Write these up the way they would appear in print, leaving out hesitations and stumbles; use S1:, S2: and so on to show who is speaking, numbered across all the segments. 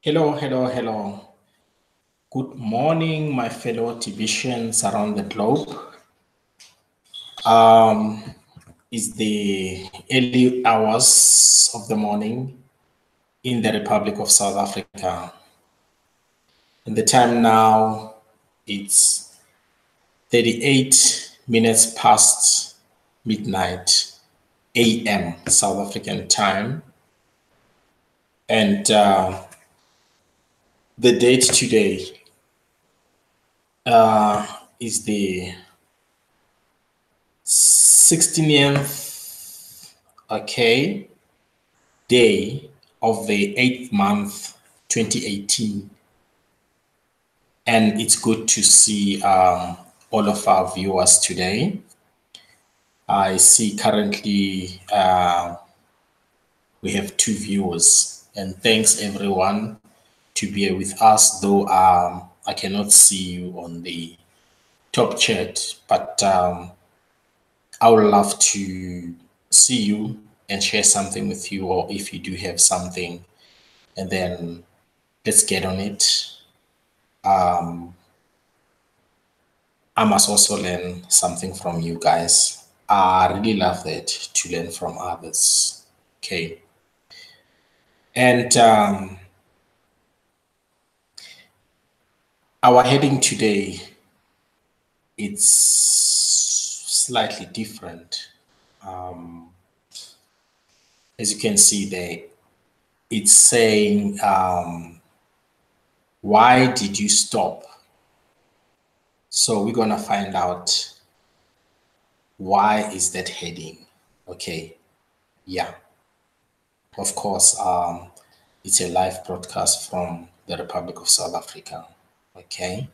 S1: Hello, hello, hello. Good morning, my fellow TBCians around the globe. Um, it's the early hours of the morning in the Republic of South Africa. And the time now, it's 38 minutes past midnight AM South African time. And the date today is the 16th, day of the 8th month, 2018. And it's good to see all of our viewers today. I see currently we have 2 viewers, and thanks everyone to be here with us, though I cannot see you on the top chat, but I would love to see you and share something with you, or if you do have something, and then let's get on it. I must also learn something from you guys. I really love that, to learn from others. Okay. And our heading today, it's slightly different. As you can see there, it's saying, why did you stop? So we're going to find out why is that heading. Okay. Yeah. Of course, it's a live broadcast from the Republic of South Africa. Okay.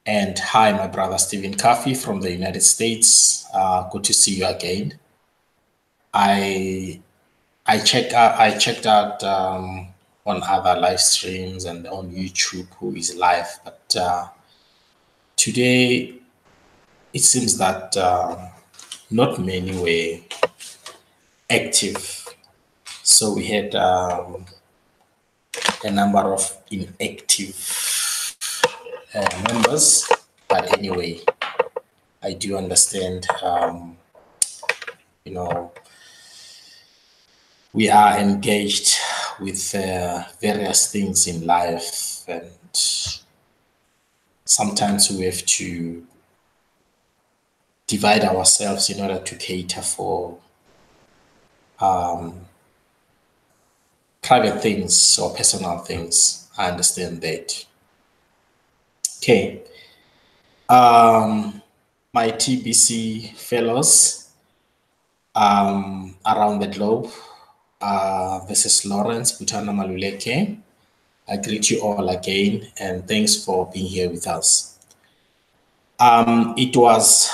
S1: And hi, my brother Stephen Coffey from the United States. Good to see you again. I checked out on other live streams and on YouTube who is live, but today it seems that not many were active. So we had a number of inactive members, but anyway, I do understand, we are engaged with various things in life, and sometimes we have to divide ourselves in order to cater for private things or personal things. I understand that. Okay. My TBC fellows around the globe, this is Lawrence Butana Maluleke. I greet you all again, and thanks for being here with us. It was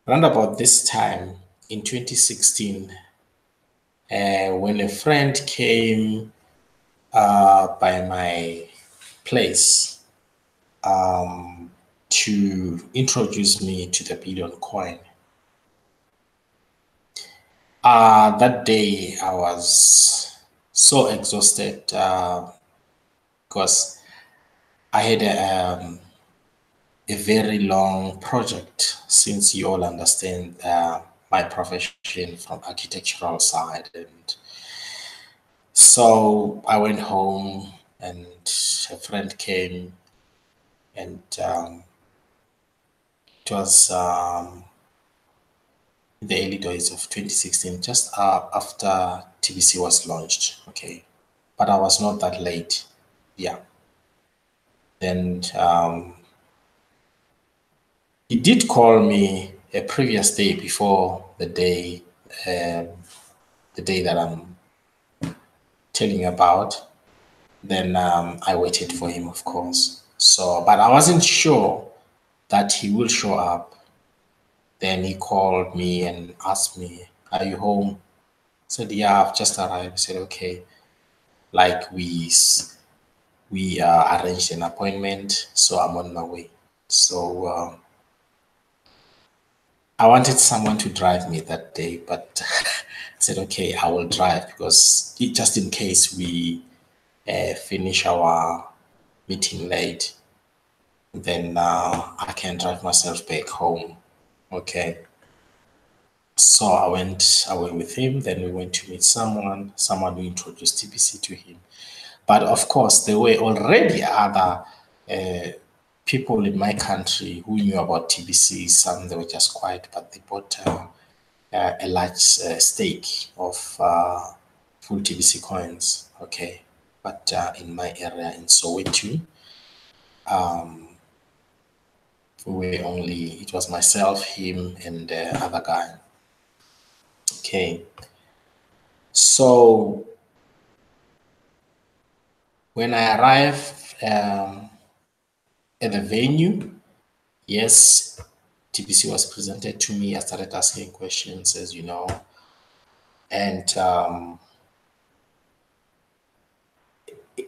S1: around about this time in 2016 when a friend came by my place to introduce me to the Billion coin. That day I was so exhausted because I had a very long project, since you all understand my profession from architectural side. And so I went home, and a friend came, and it was in the early days of 2016, just after TBC was launched. Okay. But I was not that late. Yeah. Then he did call me a previous day before the day that I'm telling you about. Then I waited for him, of course. So, but I wasn't sure that he will show up. Then he called me and asked me, "Are you home?" I said, "Yeah, I've just arrived." I said, "Okay." Like we arranged an appointment, so I'm on my way. So I wanted someone to drive me that day, but said, okay, I will drive because just in case we finish our meeting late, then I can drive myself back home. Okay. So I went away with him. Then we went to meet someone who introduced TBC to him. But of course, there were already other people in my country who knew about TBC. Some they were just quiet, but they bought a large stake of full TBC coins. Okay, but in my area in Soweto, it was myself, him, and the other guy. Okay, so when I arrived at the venue, yes, TBC was presented to me. I started asking questions, as you know, and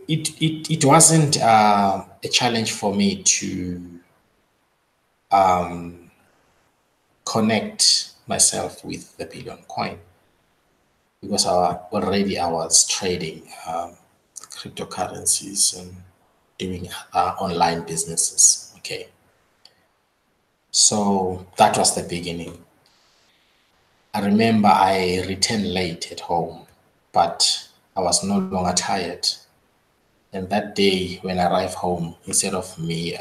S1: it wasn't a challenge for me to connect myself with the billion coin because I was trading cryptocurrencies and doing online businesses. Okay, so that was the beginning. I remember I returned late at home, but I was no longer tired. And that day when I arrived home, instead of me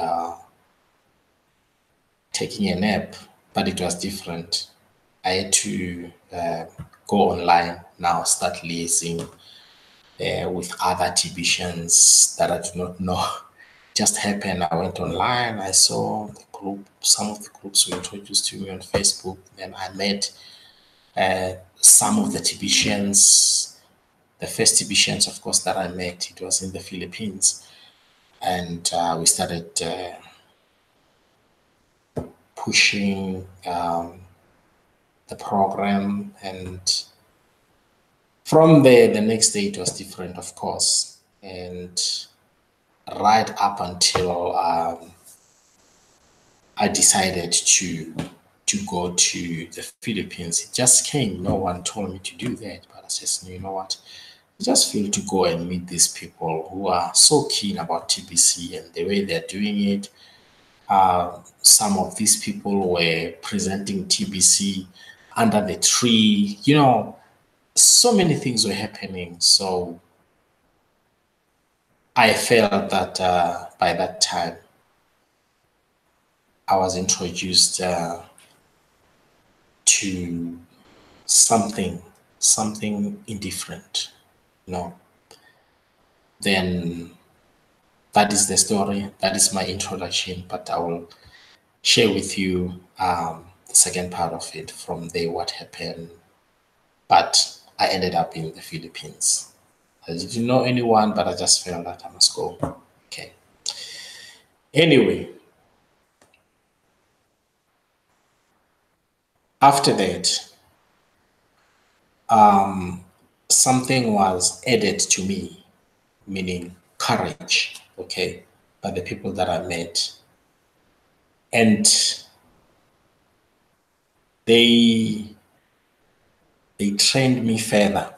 S1: taking a nap, but it was different. I had to go online now, start liaising with other TBCians that I do not know. Just happened. I went online. I saw the group. Some of the groups were introduced to me on Facebook. Then I met some of the TBCians. The first TBCians, of course, that I met, it was in the Philippines, and we started pushing the program. And from there, the next day it was different, of course, and right up until I decided to go to the Philippines. It just came. No one told me to do that, but I said, you know what? I just feel to go and meet these people who are so keen about TBC and the way they're doing it. Some of these people were presenting TBC under the tree. You know, so many things were happening. So I felt that by that time, I was introduced to something indifferent, you know. Then that is the story. That is my introduction. But I will share with you the second part of it from there, what happened. But I ended up in the Philippines. I didn't know anyone, but I just felt that I must go. Okay. Anyway, after that, something was added to me, meaning courage, okay, by the people that I met. And they trained me further,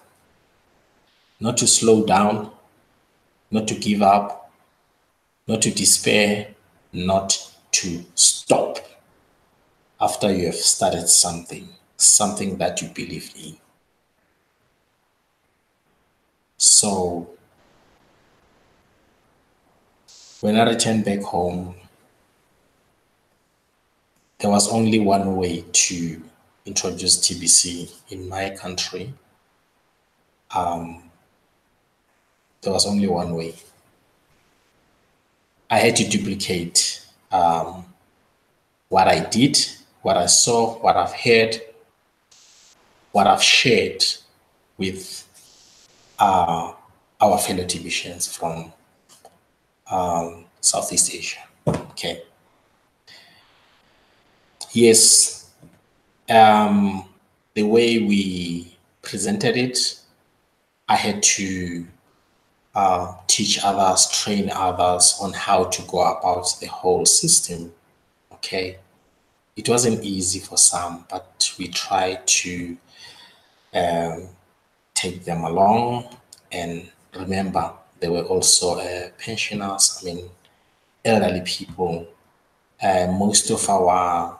S1: not to slow down, not to give up, not to despair, not to stop after you have started something that you believe in. So when I returned back home, there was only one way to introduce TBC in my country. There was only one way. I had to duplicate what I did, what I saw, what I've heard, what I've shared with our fellow TBCians from Southeast Asia. Okay. Yes, the way we presented it, I had to teach others, train others on how to go about the whole system. Okay. It wasn't easy for some, but we tried to take them along. And remember, there were also pensioners, I mean, elderly people. Most of our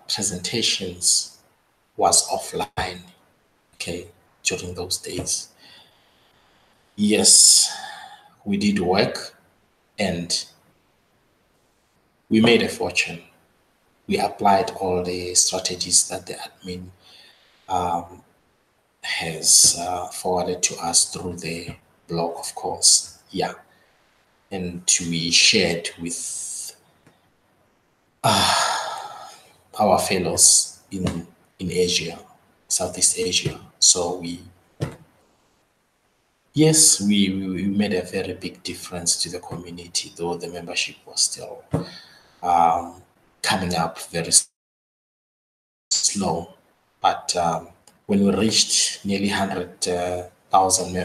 S1: presentations was offline, okay, during those days. Yes, we did work and we made a fortune. We applied all the strategies that the admin has forwarded to us through the blog, of course. Yeah. And we shared with our fellows in Asia, Southeast Asia. So we made a very big difference to the community, though the membership was still coming up very slow. But when we reached nearly 100,000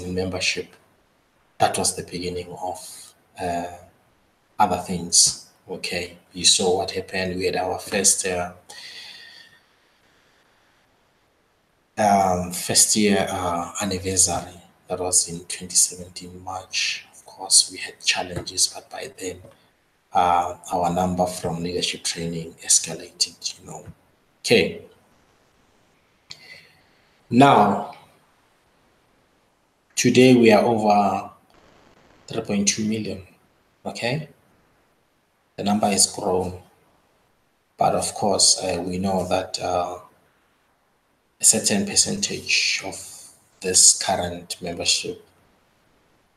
S1: in membership, that was the beginning of other things. Okay, you saw what happened. We had our first year anniversary. That was in 2017 March. Of course, we had challenges, but by then our number from leadership training escalated. Okay. Now, today we are over 3.2 million. Okay, the number is grown, but of course we know that a certain percentage of this current membership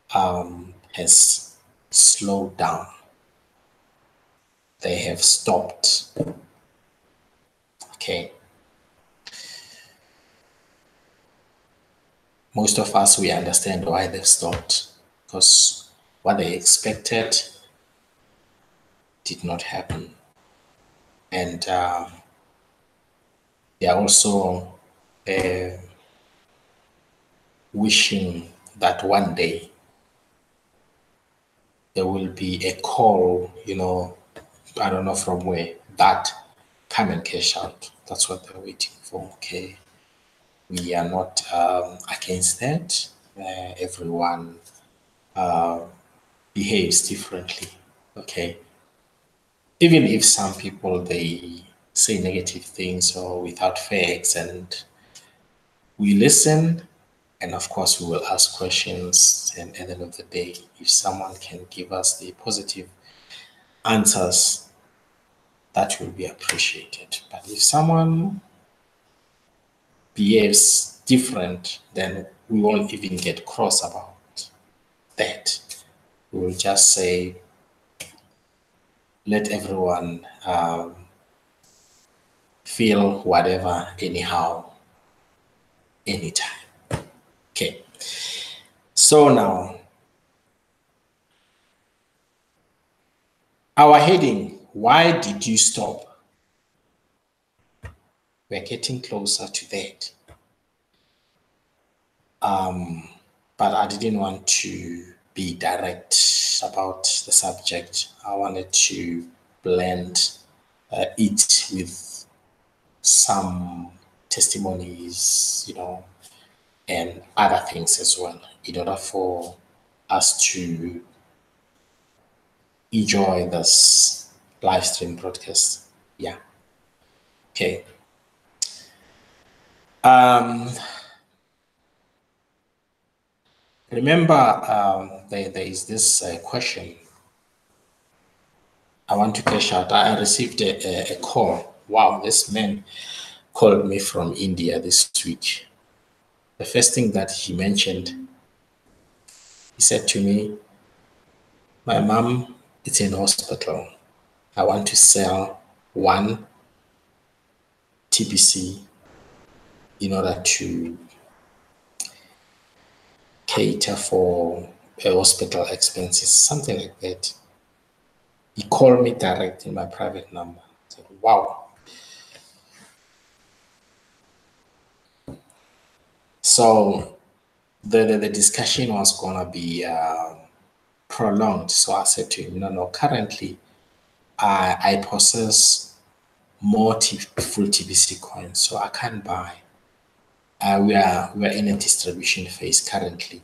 S1: has slowed down. They have stopped. Okay. Most of us, we understand why they've stopped, because what they expected did not happen. And they are also wishing that one day there will be a call, I don't know from where, that come and cash out. That's what they're waiting for. Okay. We are not against that. Everyone behaves differently. Okay. Even if some people, they say negative things or without facts, and we listen, and of course we will ask questions, and at the end of the day, if someone can give us the positive answers, that will be appreciated. But if someone behaves different, then we won't even get cross about that. We will just say, let everyone feel whatever, anyhow, anytime. Okay. So now, our heading, why did you stop? We're getting closer to that. But I didn't want to be direct about the subject. I wanted to blend it with some testimonies, and other things as well, in order for us to enjoy this live stream broadcast. Yeah. Okay. Remember, there is this question. I want to cash out. I received a call. Wow, this man called me from India this week. The first thing that he mentioned, he said to me, my mom is in hospital. I want to sell one TBC in order to cater for hospital expenses, something like that. He called me direct in my private number. I said, wow. So the discussion was going to be prolonged. So I said to him, no, currently I possess more full TBC coins, so I can't buy. We are in a distribution phase currently.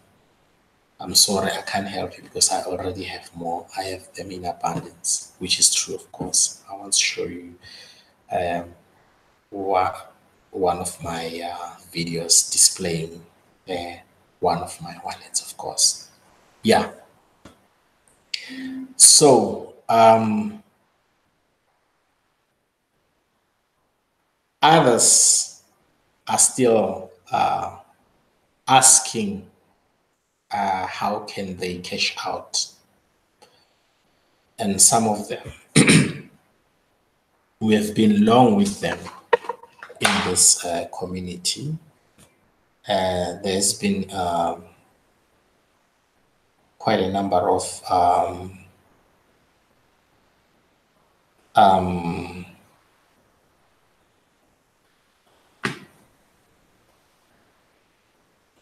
S1: I'm sorry, I can't help you because I already have more. I have them in abundance, which is true, of course. I want to show you one of my videos displaying one of my wallets, of course. Yeah. So others are still asking how can they cash out, and some of them we have been long with them in this community. There's been quite a number of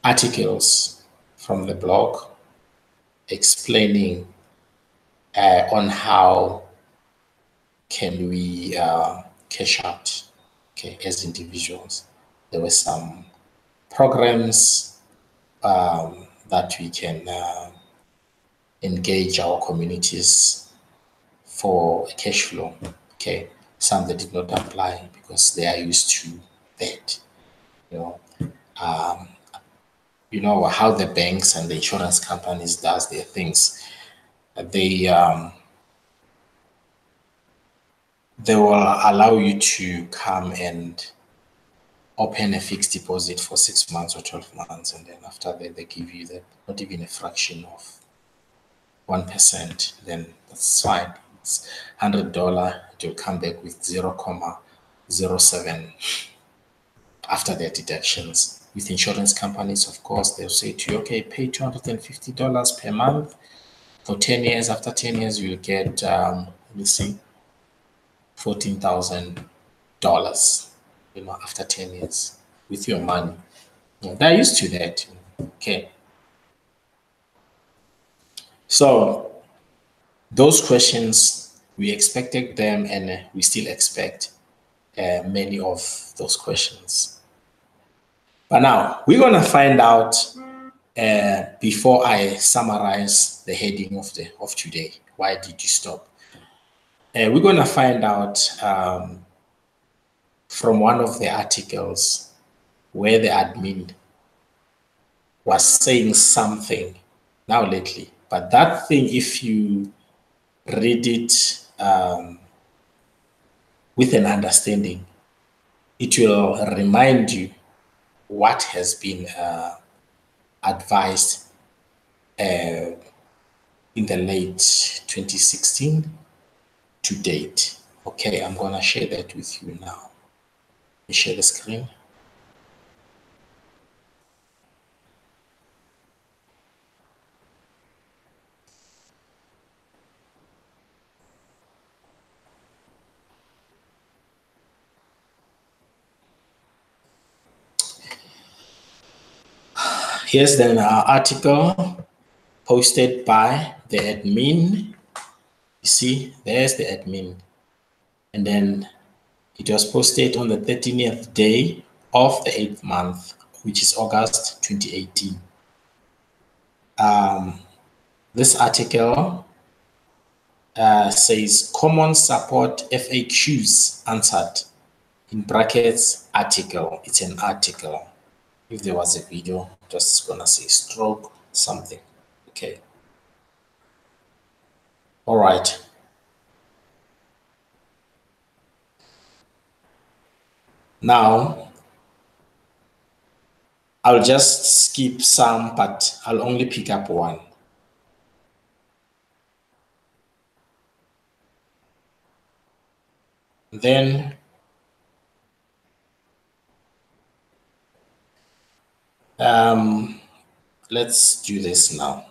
S1: articles from the blog explaining on how can we cash out, okay, as individuals. There were some programs that we can engage our communities for cash flow. Okay, some that did not apply because they are used to that. You know how the banks and the insurance companies does their things. They will allow you to come and open a fixed deposit for 6 months or 12 months, and then after that they give you that, not even a fraction of 1%. Then that's fine. It's $100. It will come back with 0.07 after their deductions. With insurance companies, of course, they'll say to you, okay, pay $250 per month for 10 years. After 10 years, you'll get, let me see, $14,000, after 10 years with your money. They're used to that. Okay. So those questions, we expected them, and we still expect many of those questions. But now we're going to find out before I summarize the heading of today. Why did you stop? We're going to find out from one of the articles where the admin was saying something now lately. But that thing, if you read it with an understanding, it will remind you what has been advised in the late 2016 to date. Okay, I'm going to share that with you now. Let me share the screen. Here's the article posted by the admin. You see, there's the admin. And then it was posted on the 13th day of the 8th month, which is August 2018. This article says common support FAQs answered, in brackets article. It's an article. If there was a video, just gonna say stroke something. Okay. All right. Now, I'll just skip some, but I'll only pick up one. Then let's do this now.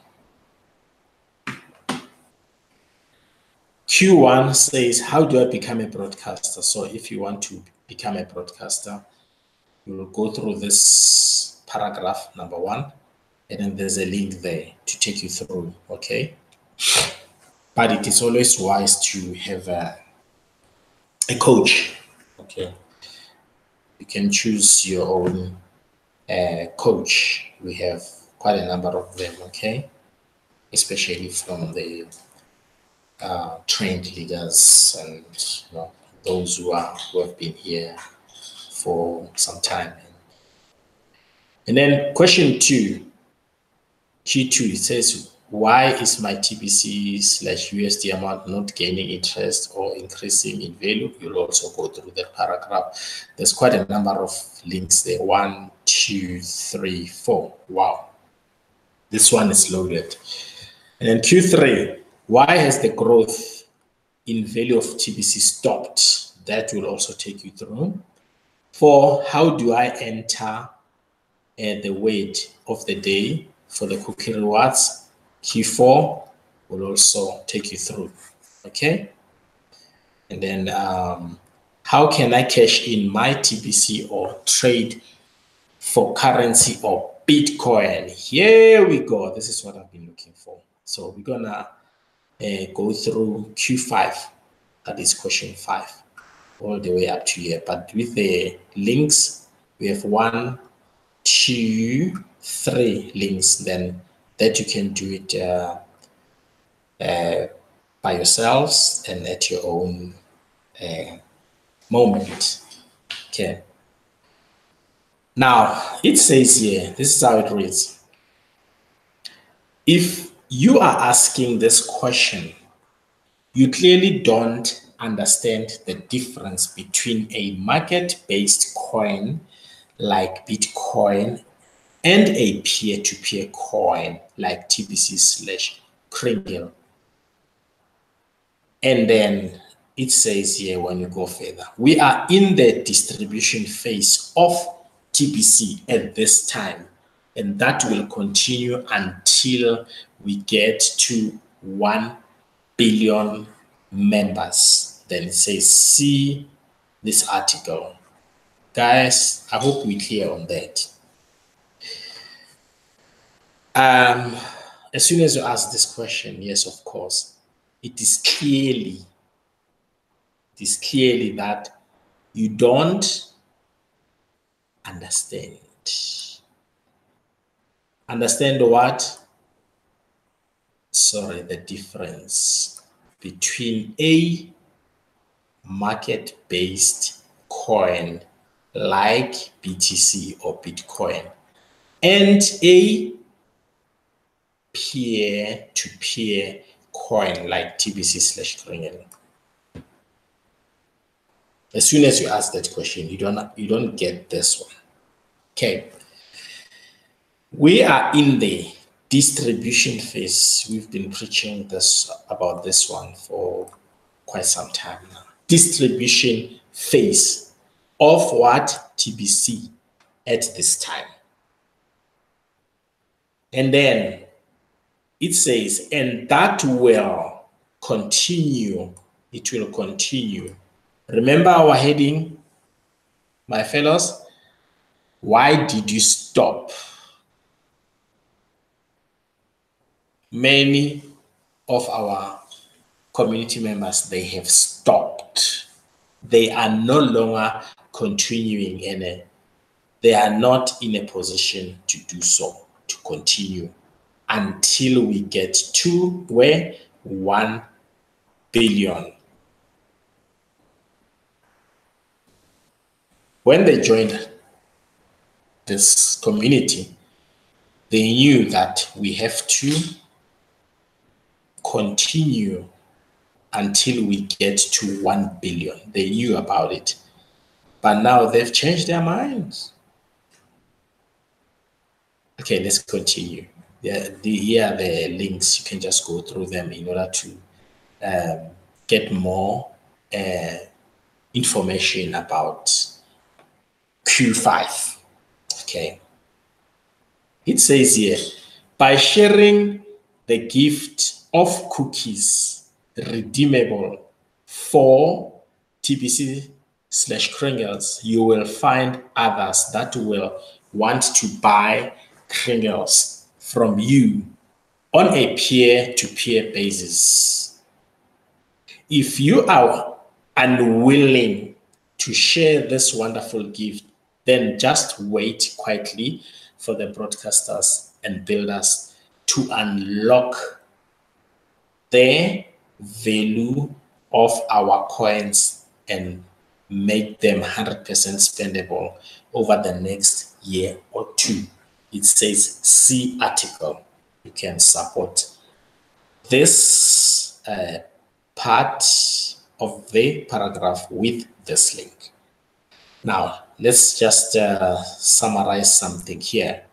S1: Q1 says, how do I become a broadcaster? So if you want to become a broadcaster, you will go through this paragraph, number 1, and then there's a link there to take you through, okay? But it is always wise to have a coach Okay. You can choose your own coach. We have quite a number of them, okay? Especially from the trained leaders and those who have been here for some time. And then question 2, Q2, it says, why is my TBC/USD amount not gaining interest or increasing in value? You'll also go through that paragraph. There's quite a number of links there. 1, 2, 3, 4. Wow. This one is loaded. And then Q3, why has the growth in value of TBC stopped? That will also take you through. 4, how do I enter the weight of the day for the cookie rewards? Q4 will also take you through, okay? And then how can I cash in my TBC or trade for currency or Bitcoin? Here we go. This is what I've been looking for. So we're gonna go through Q5, that is question 5, all the way up to here. But with the links, we have 1, 2, 3 links, then that you can do it by yourselves and at your own moment. Okay. Now, it says here, this is how it reads. If you are asking this question, you clearly don't understand the difference between a market-based coin like Bitcoin and a peer-to-peer coin like TBC/Kringle. And then it says here, when you go further, we are in the distribution phase of TBC at this time, and that will continue until we get to 1 billion members. Then it says, see this article. Guys, I hope we're clear on that. As soon as you ask this question, yes, of course, it is clearly that you don't understand. Understand what? Sorry, the difference between a market-based coin like BTC or Bitcoin and a peer-to-peer coin like TBC/Kringle. As soon as you ask that question, you don't get this one. Okay. We are in the distribution phase. We've been preaching about this one for quite some time now. Distribution phase of what? TBC at this time. And then it says, and that will continue. It will continue. Remember our heading, my fellows? Why did you stop? Many of our community members, they have stopped. They are no longer continuing, and they are not in a position to do so, to continue until we get to where? 1 billion. When they joined this community, they knew that we have to continue until we get to 1 billion. They knew about it, but now they've changed their minds. Okay, let's continue. Here are the links. You can just go through them in order to get more information about Q5. Okay. It says here, by sharing the gift of cookies redeemable for TBC/Kringles, you will find others that will want to buy Kringles from you on a peer-to-peer basis. If you are unwilling to share this wonderful gift, then just wait quietly for the broadcasters and builders to unlock the value of our coins and make them 100% spendable over the next year or two. It says see article. You can support this part of the paragraph with this link. Now, let's just summarize something here.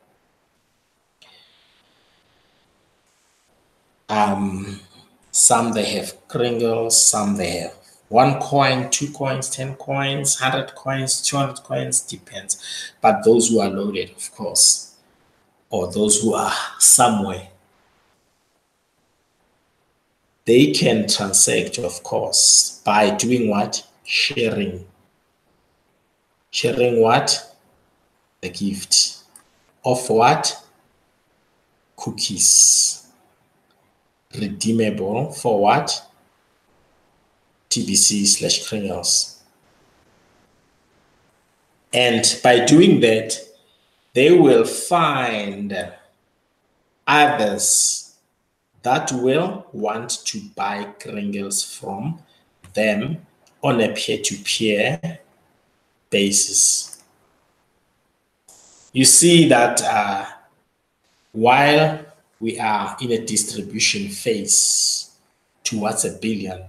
S1: Some they have kringles, some they have 1 coin, 2 coins, 10 coins, 100 coins, 200 coins, depends. But those who are loaded, of course, or those who are somewhere, they can transact, of course, by doing what? Sharing. Sharing what? The gift. Of what? Cookies. Redeemable for what? TBC/kringles. And by doing that, they will find others that will want to buy kringles from them on a peer-to-peer basis. You see that while we are in a distribution phase towards 1 billion,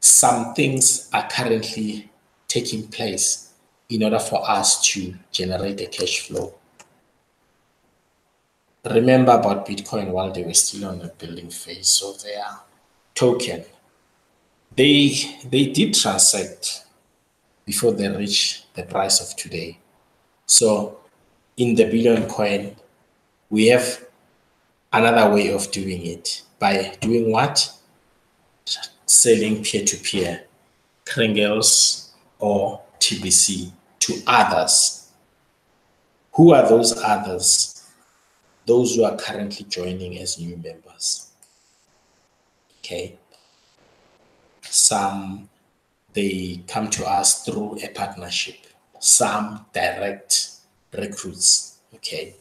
S1: some things are currently taking place in order for us to generate a cash flow. Remember about Bitcoin while they were still on the building phase. So their token, they did transact before they reach the price of today. So in the billion coin, we have another way of doing it by doing what? Selling peer-to-peer kringles or TBC to others. Who are those others? Those who are currently joining as new members. Okay. Some, they come to us through a partnership. Some direct recruits. Okay.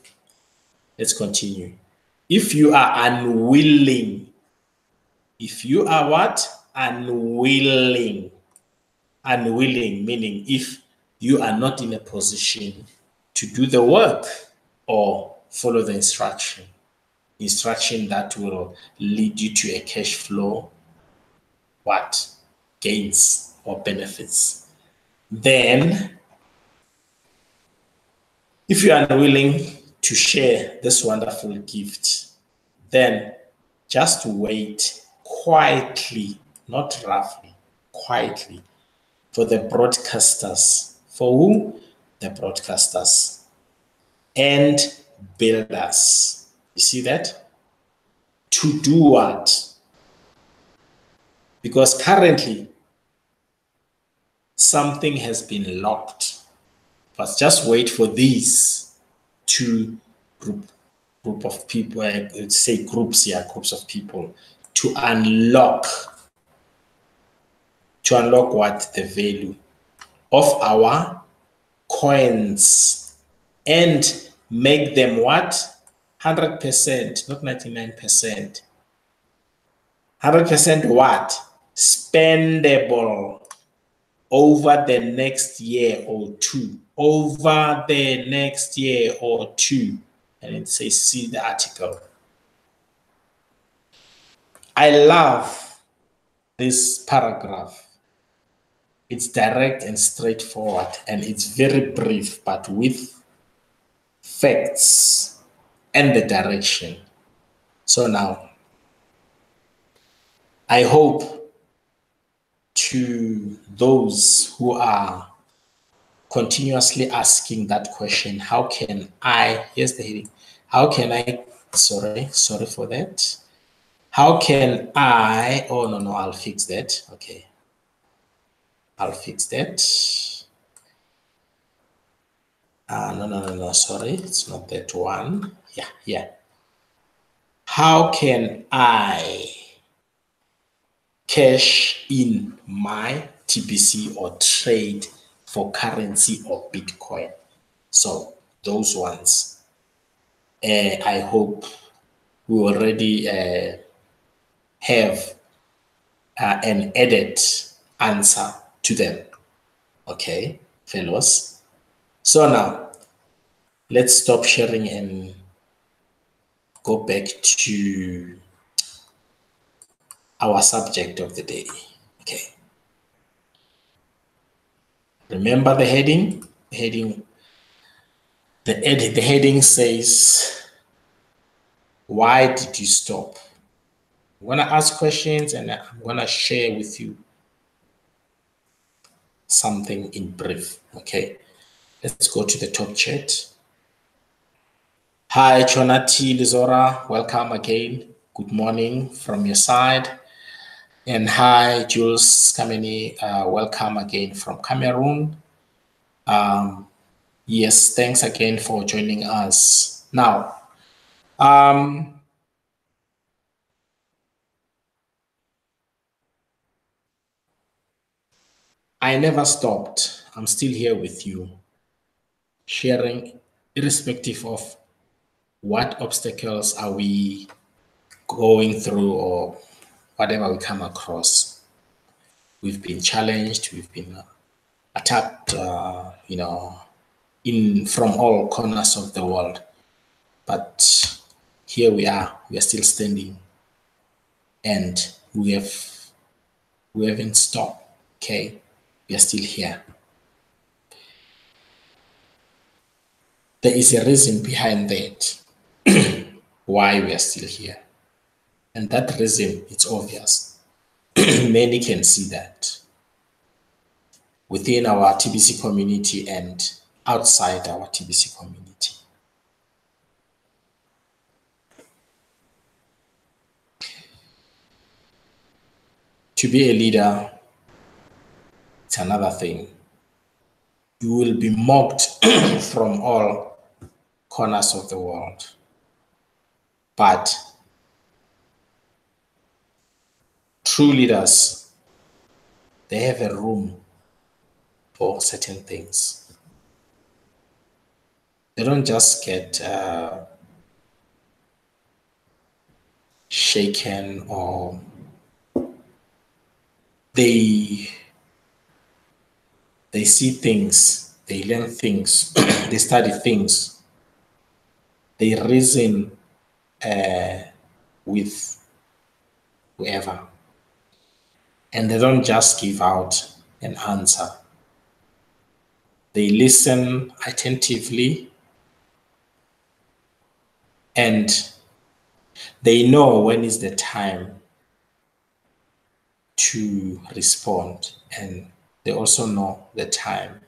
S1: Let's continue. If you are unwilling, if you are what? Unwilling. Unwilling, meaning if you are not in a position to do the work or follow the instruction that will lead you to a cash flow, what? Gains or benefits. Then, if you are unwilling to share this wonderful gift, then just wait quietly, not roughly, quietly, for the broadcasters. For who? The broadcasters and builders. You see that? To do what? Because currently something has been locked. But just wait for these two group of people, let's say groups of people, to unlock what? The value of our coins and make them what? 100%, not 99%. 100% what? Spendable over the next year or two. Over the next year or two. And it says, see the article. I love this paragraph. It's direct and straightforward, and it's very brief, but with facts and the direction. So now, I hope to those who are continuously asking that question, how can I, here's the heading, how can I, sorry for that. How can I, oh no, I'll fix that. Okay. I'll fix that. No, sorry, it's not that one. Yeah. How can I cash in my TBC or trade for currency or Bitcoin. So those ones, I hope we already have an added answer to them. Okay, fellows. So now let's stop sharing and go back to our subject of the day. Okay. Remember the heading? The heading says, why did you stop? I'm going to ask questions and I'm going to share with you something in brief. Okay. Let's go to the top chat. Hi, Chonati Lizora. Welcome again. Good morning from your side. And hi, Jules Kameni. Welcome again from Cameroon. Yes, thanks again for joining us. Now, I never stopped. I'm still here with you, sharing, irrespective of what obstacles are we going through or whatever we come across. We've been challenged, we've been attacked, from all corners of the world. But here we are still standing, and we haven't stopped. Okay, we are still here. There is a reason behind that why we are still here, and that reason, it's obvious. Many can see that within our TBC community and outside our TBC community. To be a leader, it's another thing. You will be mocked from all corners of the world. But true leaders, they have a room for certain things. They don't just get shaken, or they see things, they learn things, they study things, they reason with whoever, and they don't just give out an answer. They listen attentively, and they know when is the time to respond, and they also know the time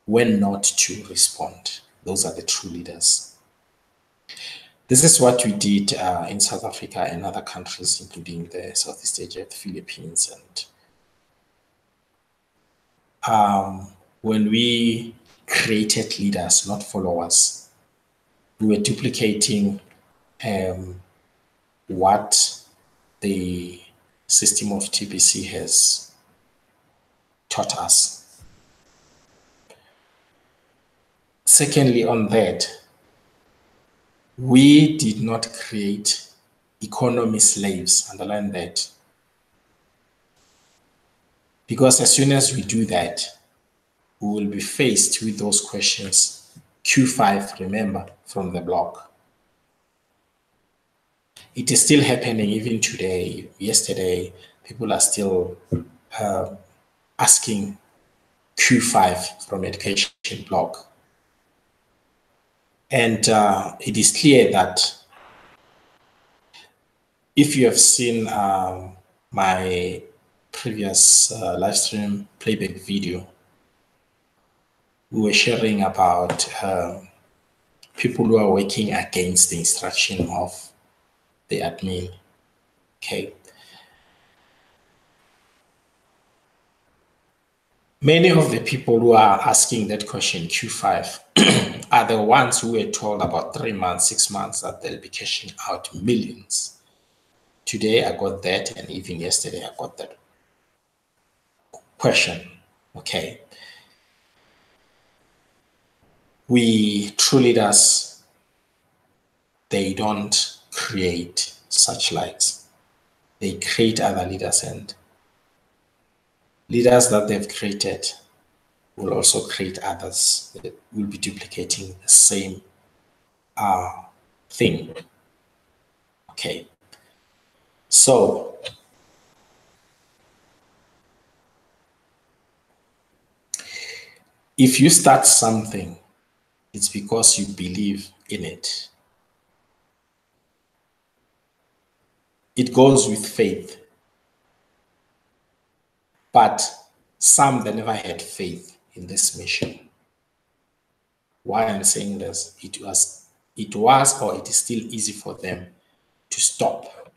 S1: when not to respond. Those are the true leaders. This is what we did in South Africa and other countries, including the Southeast Asia, the Philippines. And when we created leaders, not followers, we were duplicating what the system of TBC has taught us. Secondly, on that, we did not create economy slaves, underline that. Because as soon as we do that, we will be faced with those questions. Q5, remember, from the block. It is still happening even today. Yesterday, people are still asking Q5 from education block. And it is clear that if you have seen my previous live stream playback video, we were sharing about people who are working against the instruction of the admin. Okay. Many of the people who are asking that question, Q5, are the ones who were told about 3 months, 6 months that they'll be cashing out millions. Today I got that, and even yesterday I got that question. Okay. true leaders, they don't create such lights. They create other leaders, and leaders that they've created will also create others that will be duplicating the same thing. Okay. So if you start something, it's because you believe in it. It goes with faith. But some, they never had faith in this mission. Why I'm saying this, it was or it is still easy for them to stop.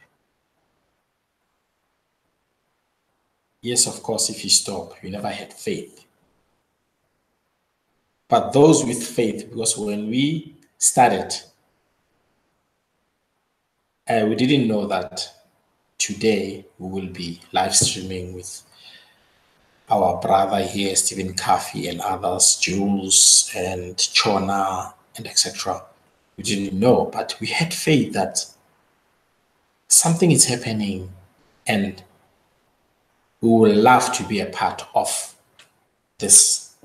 S1: Yes, of course, if you stop, you never had faith. But those with faith, because when we started, we didn't know that today we will be live streaming with our brother here, Stephen Coffey, and others, Jules and Chona, and etc. We didn't know, but we had faith that something is happening and we would love to be a part of this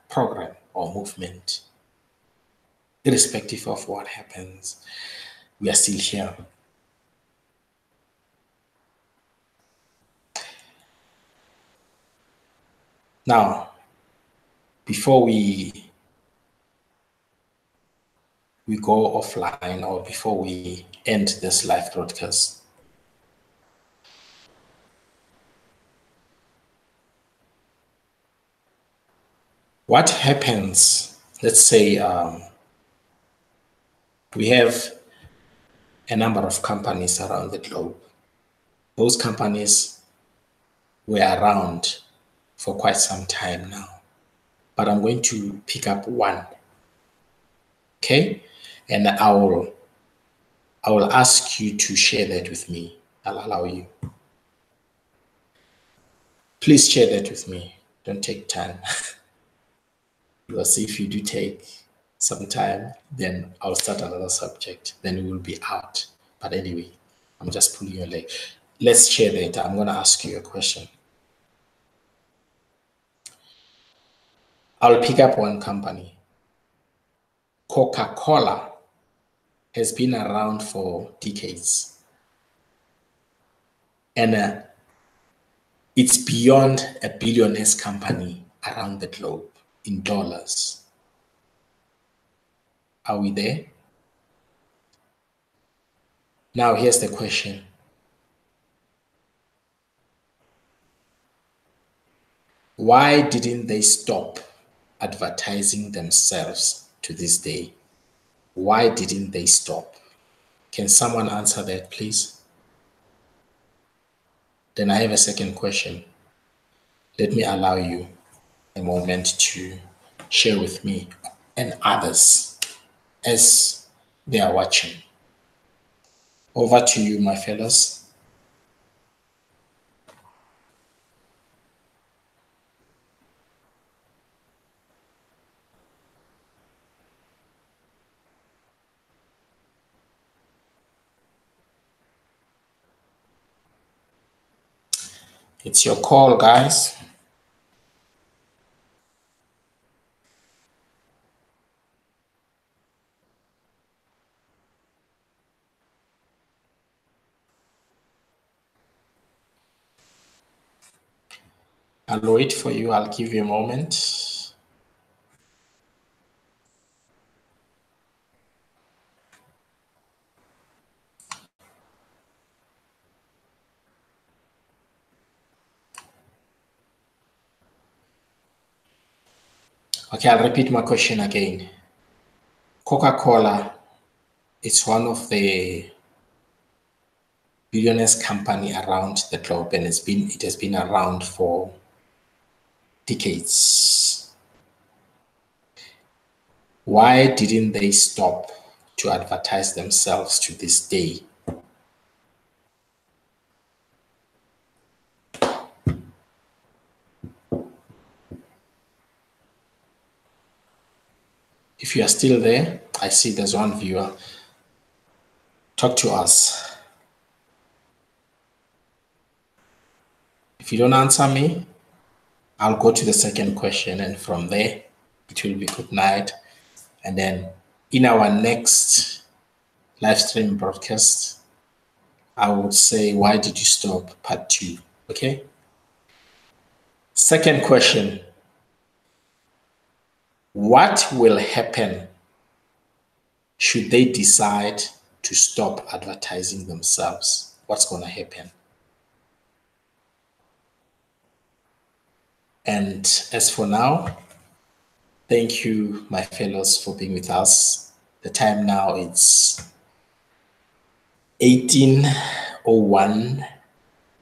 S1: program or movement. Irrespective of what happens, we are still here. Now, before we go offline, or before we end this live broadcast, what happens, let's say we have a number of companies around the globe. Those companies were around for quite some time now, but I'm going to pick up one. Okay, and I will ask you to share that with me. I'll allow you. Please share that with me. Don't take time. Because if you do take some time, then I'll start another subject. Then we will be out. But anyway, I'm just pulling your leg. Let's share that. I'm going to ask you a question. I'll pick up one company. Coca-Cola has been around for decades. And it's beyond a billionaire's company around the globe in dollars. Are we there? Now, here's the question. Why didn't they stop advertising themselves to this day? Why didn't they stop? Can someone answer that, please? Then I have a second question. Let me allow you a moment to share with me and others as they are watching. Over to you, my fellows. It's your call, guys. I'll wait for you. I'll give you a moment. Okay, I'll repeat my question again. Coca-Cola is one of the billionaires company around the globe, and it has been around for decades. Why didn't they stop to advertise themselves to this day? If you are still there, I see there's one viewer. Talk to us. If you don't answer me, I'll go to the second question, and from there, it will be good night. And then in our next live stream broadcast, I would say, why did you stop? Part 2. Okay? Second question. What will happen should they decide to stop advertising themselves? What's going to happen? And as for now, thank you, my fellows, for being with us. The time now is 18:01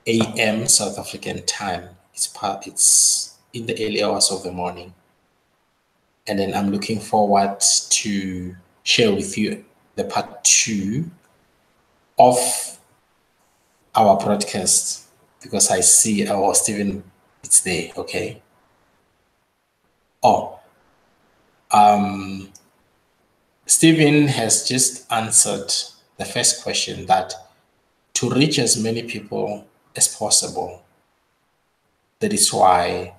S1: a.m. South African time. It's in the early hours of the morning. And then I'm looking forward to share with you the part 2 of our broadcast, because I see our Stephen, it's there, okay? Stephen has just answered the first question, that to reach as many people as possible, that is why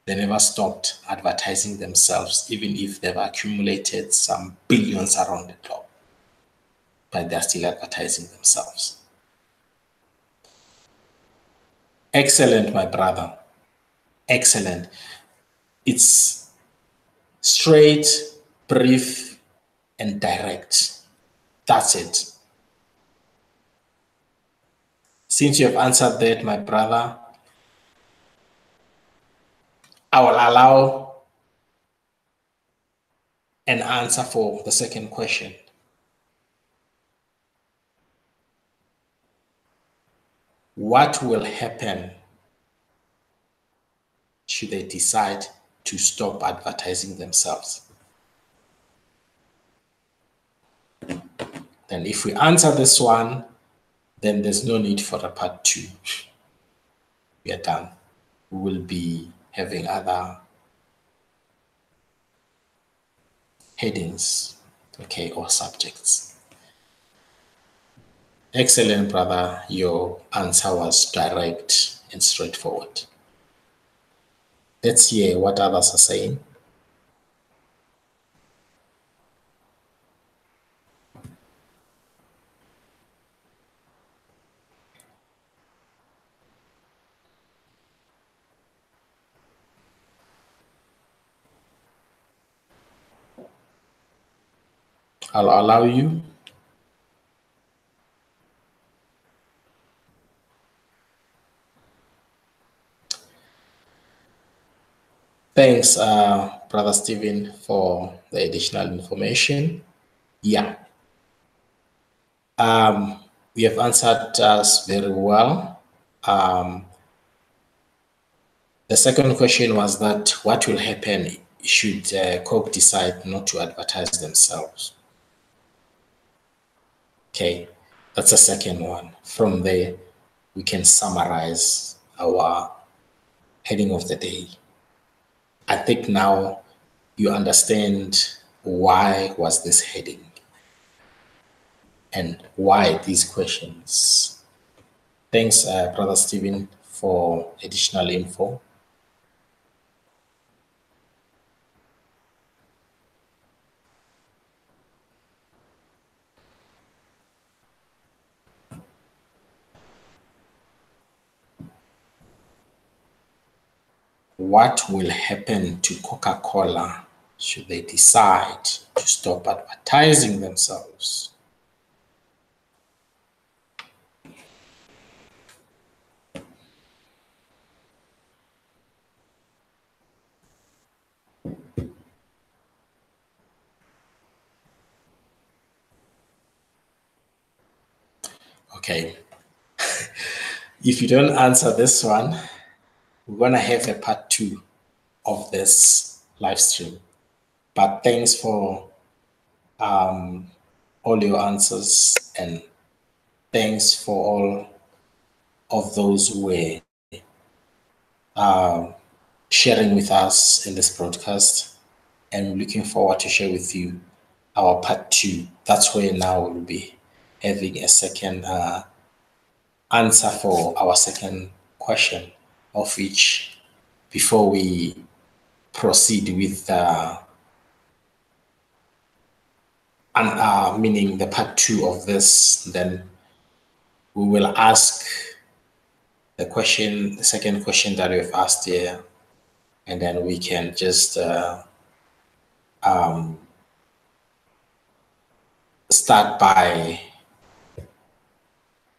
S1: they never stopped advertising themselves, even if they've accumulated some billions around the globe, but they're still advertising themselves. Excellent, my brother. Excellent. It's straight, brief, and direct. That's it. Since you have answered that, my brother, I will allow an answer for the second question. What will happen should they decide to stop advertising themselves? Then if we answer this one, then there's no need for a part 2. We are done. We will be having other headings, okay, or subjects. Excellent, brother. Your answer was direct and straightforward. Let's hear what others are saying. I'll allow you. Thanks, Brother Stephen, for the additional information. Yeah. You have answered us very well. The second question was that what will happen should Coke decide not to advertise themselves? Okay, that's the second one. From there, we can summarize our heading of the day. I think now you understand why was this heading and why these questions. Thanks, Brother Stephen, for additional info. What will happen to Coca-Cola should they decide to stop advertising themselves? Okay. If you don't answer this one, we're going to have a part 2 of this live stream. But thanks for all your answers, and thanks for all of those who were sharing with us in this broadcast. and we're looking forward to share with you our part 2. That's where now we'll be having a second answer for our second question, of which, before we proceed with meaning the part 2 of this, then we will ask the second question that we've asked here, and then we can just start by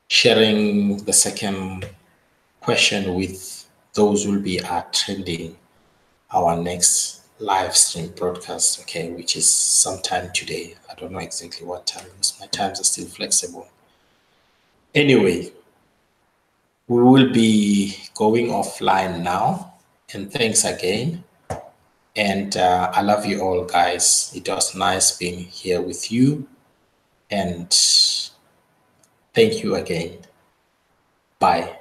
S1: sharing the second question with those who will be attending our next live stream broadcast, okay, which is sometime today. I don't know exactly what time, because my times are still flexible. Anyway, we will be going offline now, and thanks again. And I love you all, guys. It was nice being here with you, and thank you again. Bye.